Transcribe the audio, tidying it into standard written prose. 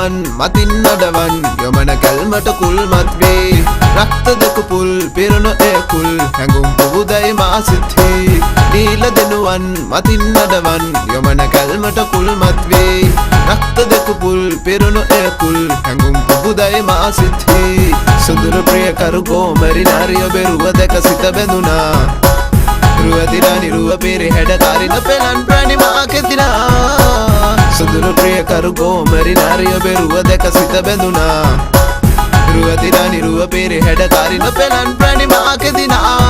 දෙනුවන් මතින් නඩවන් යොමන කැල්මට කුල්මත් වේ රක්ත දෙක පුල් පිරුණු ඒ කුල් හැඟුම් පුබුදයි මා සිතෙහි නීල දෙනුවන් මතින් නඩවන් යොමන කැල්මට කුල්මත් වේ රක්ත දෙක පුල් පිරුණු ඒ කුල් හැඟුම් පුබුදයි මා සිතෙහි සුඳුරු ප්‍රිය කරු ගෝමරි නාරිය බෙරුව දැක සිත බැඳුනා රුවතිරානි රුව පෙරේ හැඩකාරින පෙළන් ප්‍රණි මා කෙතිනා සුඳුරු ප්‍රිය කරු ගෝමරි නාරිය බෙරුව දැක සිත බැඳුනා රුවතිරානි රුව පෙරේ හැඩකාරින පෙළන් ප්‍රණි මා කෙතිනා